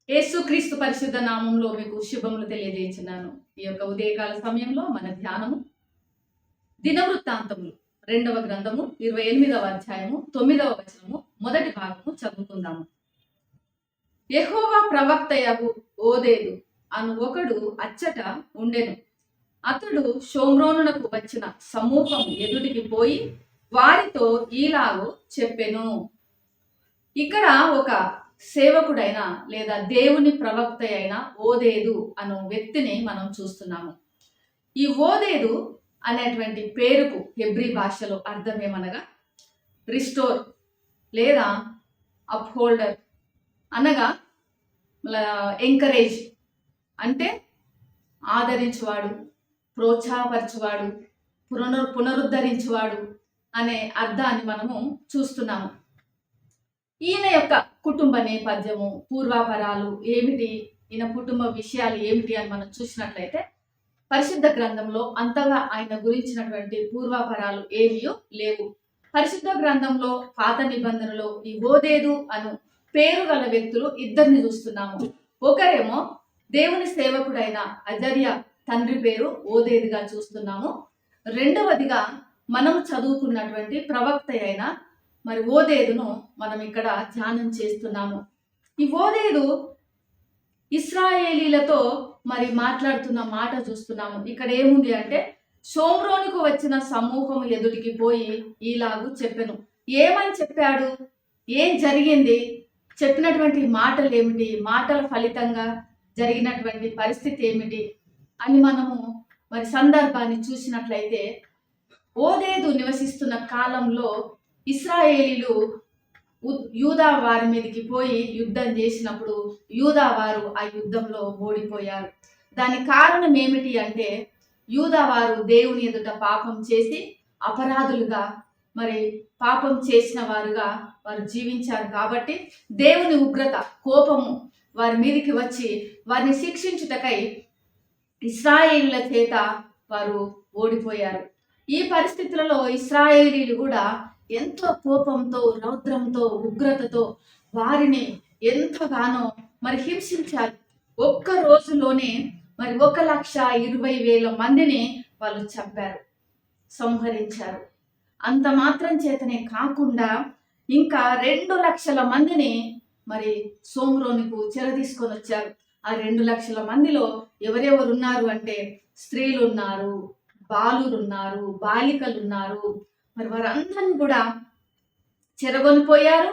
యేసుక్రీస్తు పరిశుద్ధ నామంలో మీకు శుభములు తెలియజేస్తున్నాను. ఈ యొక్క ఉదయకాల సమయంలో మన ధ్యానము దినవృత్తాంతములు 2వ గ్రంథము 28వ అధ్యాయము 9వ వచనము మొదటి భాగము చదువుకుందాము. యెహోవా ప్రవక్తయగు ఓదేదు అను ఒకడు అచ్చట ఉండెను. అతడు షోమ్రోనునకు వచ్చిన సమూహము ఎదుటికి పోయి వారితో ఈలాగో చెప్పెను. ఇక్కడ ఒక సేవకుడైన లేదా దేవుని ప్రవక్త అయిన ఓదేదు అను వ్యక్తిని మనం చూస్తున్నాము. ఈ ఓదేదు అనేటువంటి పేరుకు హెబ్రీ భాషలో అర్థం ఏమనగా రిస్టోర్ లేదా అప్హోల్డర్ అనగా ఎంకరేజ్ అంటే ఆదరించువాడు, ప్రోత్సాహపరచువాడు, పునరుద్ధరించువాడు అనే అర్థాన్ని మనము చూస్తున్నాము. ఈయన యొక్క కుటుంబ నేపథ్యము, పూర్వాపరాలు ఏమిటి, ఈయన కుటుంబ విషయాలు ఏమిటి అని మనం చూసినట్లయితే పరిశుద్ధ గ్రంథంలో అంతగా ఆయన గురించినటువంటి పూర్వాపరాలు ఏమీయో లేవు. పరిశుద్ధ గ్రంథంలో పాత నిబంధనలో ఈ ఓదేదు అను పేరు గల వ్యక్తులు ఇద్దరిని చూస్తున్నాము. ఒకరేమో దేవుని సేవకుడైన అజర్య తండ్రి పేరు ఓదేదుగా చూస్తున్నాము. రెండవదిగా మనం చదువుకున్నటువంటి ప్రవక్త అయిన మరి ఓదేదును మనం ఇక్కడ ధ్యానం చేస్తున్నాము. ఈ ఓదేదు ఇశ్రాయేలీలతో మరి మాట్లాడుతున్న మాట చూస్తున్నాము. ఇక్కడ ఏముంది అంటే షోమ్రోనుకు వచ్చిన సమూహం ఎదుటికి పోయి ఈలాగు చెప్పెను. ఏమని చెప్పాడు, ఏం జరిగింది, చెప్పినటువంటి మాటలు ఏమిటి, మాటల ఫలితంగా జరిగినటువంటి పరిస్థితి ఏమిటి అని మనము మరి సందర్భాన్ని చూసినట్లయితే ఓదేదు నివసిస్తున్న కాలంలో ఇశ్రాయేలీలు యూదా వారి మీదకి పోయి యుద్ధం చేసినప్పుడు యూదా వారు ఆ యుద్ధంలో ఓడిపోయారు. దానికి కారణం ఏమిటి అంటే యూదా వారు దేవుని ఎదుట పాపం చేసి అపరాధులుగా మరి పాపం చేసిన వారుగా వారు జీవించారు. కాబట్టి దేవుని ఉగ్రత, కోపము వారి మీదకి వచ్చి వారిని శిక్షించుటకై ఇశ్రాయేలీల చేత వారు ఓడిపోయారు. ఈ పరిస్థితులలో ఇశ్రాయేలీలు కూడా ఎంతో కోపంతో, రౌద్రంతో, ఉగ్రతతో వారిని ఎంతగానో మరి హింసించారు. ఒక్క రోజులోనే మరి 1,20,000 మందిని వాళ్ళు చంపారు, సంహరించారు. అంత మాత్రం చేతనే కాకుండా ఇంకా 2 లక్షల మందిని మరి షోమ్రోనుకు చెరదీసుకొని వచ్చారు. ఆ 2 లక్షల మందిలో ఎవరెవరు ఉన్నారు అంటే స్త్రీలు ఉన్నారు, బాలురు ఉన్నారు, బాలికలు ఉన్నారు. మరి వారందరినీ కూడా చెరగొనిపోయారు.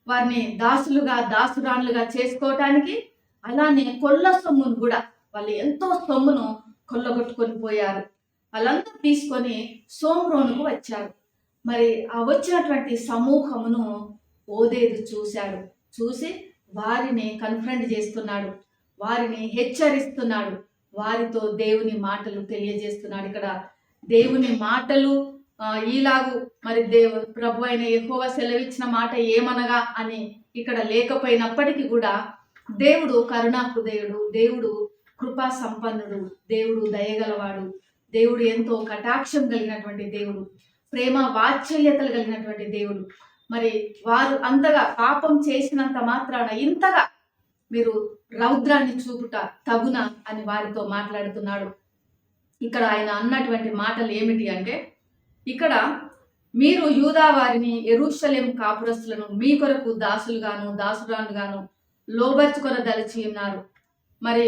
వారిని దాసులుగా, దాసురాన్లుగా చేసుకోవటానికి, అలానే కొల్ల సొమ్మును కూడా వాళ్ళు ఎంతో సొమ్మును కొల్లగొట్టుకొని పోయారు. వాళ్ళందరూ తీసుకొని షోమ్రోనుకు వచ్చారు. మరి ఆ వచ్చినటువంటి సమూహమును ఓదేదు చూశాడు. చూసి వారిని కన్ఫ్రంట్ చేస్తున్నాడు, వారిని హెచ్చరిస్తున్నాడు, వారితో దేవుని మాటలు తెలియజేస్తున్నాడు. ఇక్కడ దేవుని మాటలు ఈలాగు మరి ప్రభు అయిన యెహోవా సెలవిచ్చిన మాట ఏమనగా అని ఇక్కడ లేకపోయినప్పటికీ కూడా దేవుడు కరుణా హృదయుడు, దేవుడు కృపా సంపన్నుడు, దేవుడు దయగలవాడు, దేవుడు ఎంతో కటాక్షం కలిగినటువంటి దేవుడు, ప్రేమ వాత్సల్యతలు కలిగినటువంటి దేవుడు. మరి వారు అంతగా పాపం చేసినంత మాత్రాన ఇంతగా మీరు రౌద్రాన్ని చూపుట తగున అని వారితో మాట్లాడుతున్నాడు. ఇక్కడ ఆయన అన్నటువంటి మాటలు ఏమిటి అంటే, ఇక్కడ మీరు యూదా వారిని, యెరూషలేం కాపురస్తులను మీ కొరకు దాసులుగాను దాసురాలుగాను లోబర్చుకొనదలిచి ఉన్నారు. మరి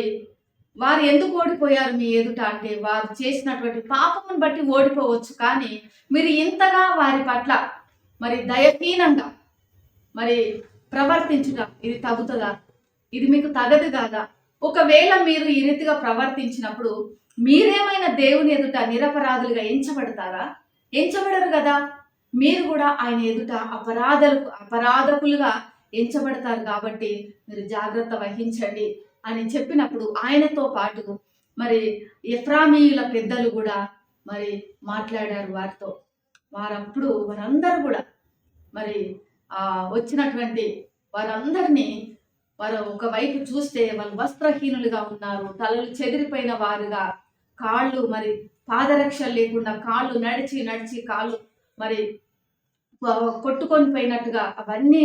వారు ఎందుకు ఓడిపోయారు మీ ఎదుట అంటే వారు చేసినటువంటి పాపమును బట్టి ఓడిపోవచ్చు, కానీ మీరు ఇంతగా వారి పట్ల మరి దయహీనంగా మరి ప్రవర్తించుట ఇది తగుతుందా, ఇది మీకు తగదు కాదా? ఒకవేళ మీరు ఈ రీతిగా ప్రవర్తించినప్పుడు మీరేమైనా దేవుని ఎదుట నిరపరాధులుగా ఎంచబడతారా? ఎంచబడరు కదా. మీరు కూడా ఆయన ఎదుట అపరాధకులుగా ఎంచబడతారు. కాబట్టి మీరు జాగ్రత్త వహించండి అని చెప్పినప్పుడు ఆయనతో పాటు మరి ఎఫ్రామీయుల పెద్దలు కూడా మరి మాట్లాడారు వారితో. వారప్పుడు వారందరూ కూడా మరి వచ్చినటువంటి వారందరినీ వారు ఒకవైపు చూస్తే వాళ్ళు వస్త్రహీనులుగా ఉన్నారు, తలలు చెదిరిపోయిన వారుగా, కాళ్ళు మరి పాదరక్షలు లేకుండా కాళ్ళు నడిచి కాళ్ళు మరి కొట్టుకొని పోయినట్టుగా అవన్నీ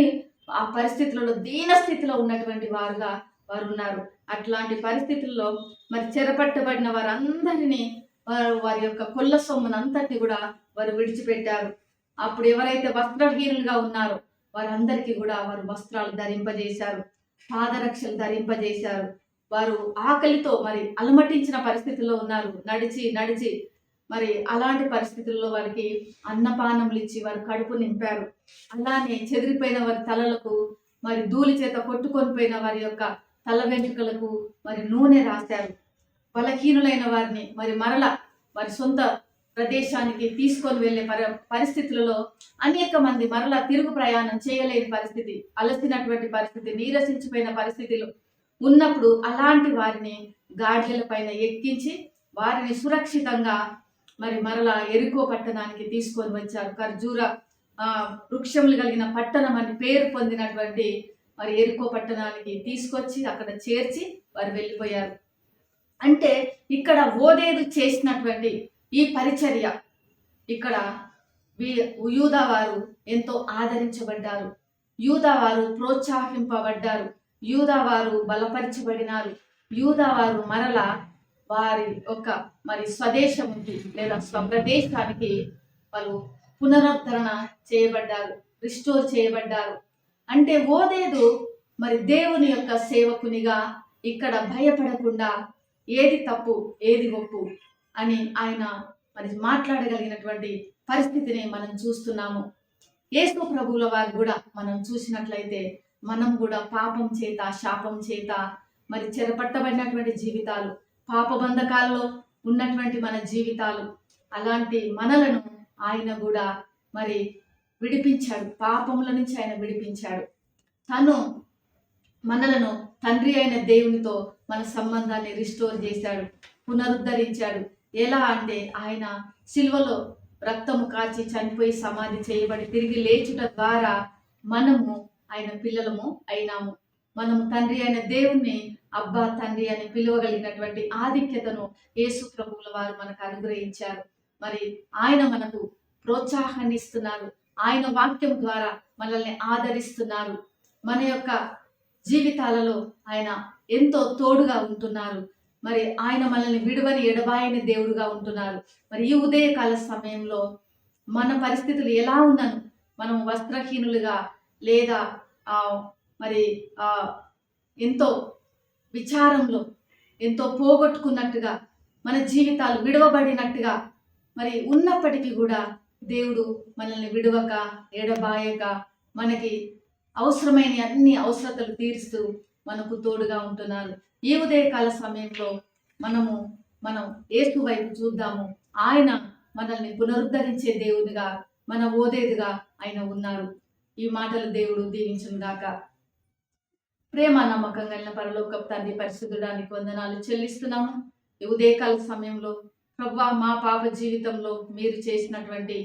ఆ పరిస్థితులలో దీన స్థితిలో ఉన్నటువంటి వారుగా వారు ఉన్నారు. అట్లాంటి పరిస్థితుల్లో మరి చెరపట్టబడిన వారందరినీ వారి యొక్క కొల్ల సొమ్మునంతటి కూడా వారు విడిచిపెట్టారు. అప్పుడు ఎవరైతే వస్త్రహీనులుగా ఉన్నారో వారందరికీ కూడా వారు వస్త్రాలు ధరింపజేశారు, పాదరక్షలు ధరింపజేశారు. వారు ఆకలితో మరి అలమటించిన పరిస్థితుల్లో ఉన్నారు. నడిచి నడిచి మరి అలాంటి పరిస్థితుల్లో వారికి అన్నపానములు ఇచ్చి వారు కడుపు నింపారు. అలానే చెదిరిపోయిన వారి తలలకు మరి ధూళి చేత కొట్టుకొని పోయిన వారి యొక్క తల వెంట్రుకలకు మరి నూనె రాశారు. బలహీనులైన వారిని మరి మరల వారి సొంత ప్రదేశానికి తీసుకొని వెళ్ళే పరిస్థితులలో అనేక మంది మరలా తిరుగు ప్రయాణం చేయలేని పరిస్థితి, అలసినటువంటి పరిస్థితి, నీరసించిపోయిన పరిస్థితిలో ఉన్నప్పుడు అలాంటి వారిని గాడిదల పైన ఎక్కించి వారిని సురక్షితంగా మరి మరలా ఎరికో పట్టణానికి తీసుకొని వచ్చారు. ఖర్జూర వృక్షములు కలిగిన పట్టణం అని పేరు పొందినటువంటి మరి ఎరికో పట్టణానికి తీసుకొచ్చి అక్కడ చేర్చి వారు వెళ్ళిపోయారు. అంటే ఇక్కడ ఓదేదు చేసినటువంటి ఈ పరిచర్య ఇక్కడ యూదా వారు ఎంతో ఆదరించబడ్డారు, యూదా వారు ప్రోత్సహింపబడ్డారు, యూదా వారు బలపరచబడినారు, యూదా వారు మరలా వారి యొక్క మరి స్వదేశంకి లేదా స్వప్రదేశానికి వాళ్ళు పునరుద్ధరణ చేయబడ్డారు, రిస్టోర్ చేయబడ్డారు. అంటే ఓదేదు మరి దేవుని యొక్క సేవకునిగా ఇక్కడ భయపడకుండా ఏది తప్పు ఏది ఒప్పు అని ఆయన మరి మాట్లాడగలిగినటువంటి పరిస్థితిని మనం చూస్తున్నాము. యేసు ప్రభువుల వారు కూడా మనం చూసినట్లయితే మనం కూడా పాపం చేత శాపం చేత మరి చెరపట్టబడినటువంటి జీవితాలు, పాపబంధకాల్లో ఉన్నటువంటి మన జీవితాలు, అలాంటి మనలను ఆయన కూడా మరి విడిపించాడు, పాపముల నుంచి ఆయన విడిపించాడు. తను మనలను తండ్రి అయిన దేవునితో మన సంబంధాన్ని రిస్టోర్ చేశాడు, పునరుద్ధరించాడు. ఎలా అంటే ఆయన సిలువలో రక్తము కాచి చనిపోయి సమాధి చేయబడి తిరిగి లేచుట ద్వారా మనము ఆయన పిల్లలము అయినాము. మనము తండ్రి అయిన దేవుణ్ణి అబ్బా తండ్రి అని పిలువగలిగినటువంటి ఆధిక్యతను యేసు ప్రభువుల వారు మనకు అనుగ్రహించారు. మరి ఆయన మనకు ప్రోత్సాహాన్ని ఇస్తున్నారు, ఆయన వాక్యం ద్వారా మనల్ని ఆదరిస్తున్నారు, మన యొక్క జీవితాలలో ఆయన ఎంతో తోడుగా ఉంటున్నారు. మరి ఆయన మనల్ని విడువని ఎడబాయని దేవుడుగా ఉంటున్నారు. మరి ఈ ఉదయకాల సమయంలో మన పరిస్థితులు ఎలా ఉన్నను, మనం వస్త్రహీనులుగా లేదా మరి ఎంతో విచారంలో ఎంతో పోగొట్టుకున్నట్టుగా మన జీవితాలు విడవబడినట్టుగా మరి ఉన్నప్పటికీ కూడా దేవుడు మనల్ని విడవక ఎడబాయక మనకి అవసరమైన అన్ని అవసరతలు తీరుస్తూ మనకు తోడుగా ఉంటున్నారు. ఈ ఉదయకాల సమయంలో మనం యేసు వైపు చూద్దాము. ఆయన మనల్ని పునరుద్ధరించే దేవునిగా, మన ఓదేదుగా ఆయన ఉన్నారు. ఈ మాటలు దేవుడు దీవించును గాక. ప్రేమ నమ్మకం కలిగిన పరలోకపు తండ్రి పరిశుద్ధుడానికి వందనాలు చెల్లిస్తున్నాము. ఈ ఉదయకాల సమయంలో ప్రభువా, మా పాప జీవితంలో మీరు చేసినటువంటి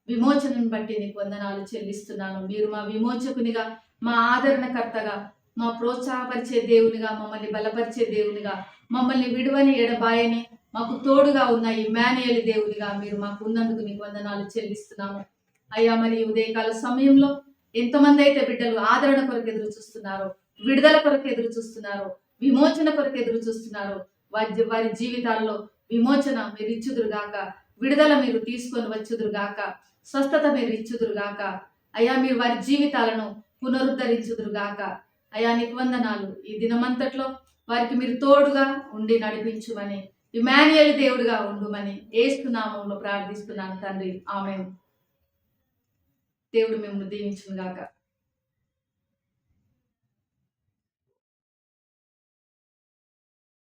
విమోచనను బట్టి నీకు వందనాలు చెల్లిస్తున్నాను. మీరు మా విమోచకునిగా, మా ఆదరణకర్తగా, మా ప్రోత్సాహపరిచే దేవునిగా, మమ్మల్ని బలపరిచే దేవునిగా, మమ్మల్ని విడువని ఎడబాయని మాకు తోడుగా ఉన్న ఇమ్మానుయేలు దేవునిగా మీరు మాకు ఉన్నందుకు నీకు వందనాలు చెల్లిస్తున్నాము. అయ్యా, మరి ఉదయకాల సమయంలో ఎంతమంది అయితే బిడ్డలు ఆదరణ కొరకు ఎదురు చూస్తున్నారో, విడుదల కొరకు ఎదురు చూస్తున్నారో, విమోచన కొరకు ఎదురు చూస్తున్నారో, వారి జీవితాల్లో విమోచన మీరు ఇచ్చుదురుగాక, విడుదల మీరు తీసుకొని వచ్చుదురుగాక, స్వస్థత మీరు ఇచ్చుదురుగాక. అయ్యా, మీరు వారి జీవితాలను పునరుద్ధరించుదురుగాక. అయ్యా, నీకు వందనాలు. ఈ దినమంతట్లో వారికి మీరు తోడుగా ఉండి నడిపించుమని, ఇమ్మానుయేలు దేవుడుగా ఉండుమని యేసు నామములో ప్రార్థిస్తున్నాను తండ్రి. ఆమేన్. దేవుడు మిమ్మల్ని దీవించును గాక.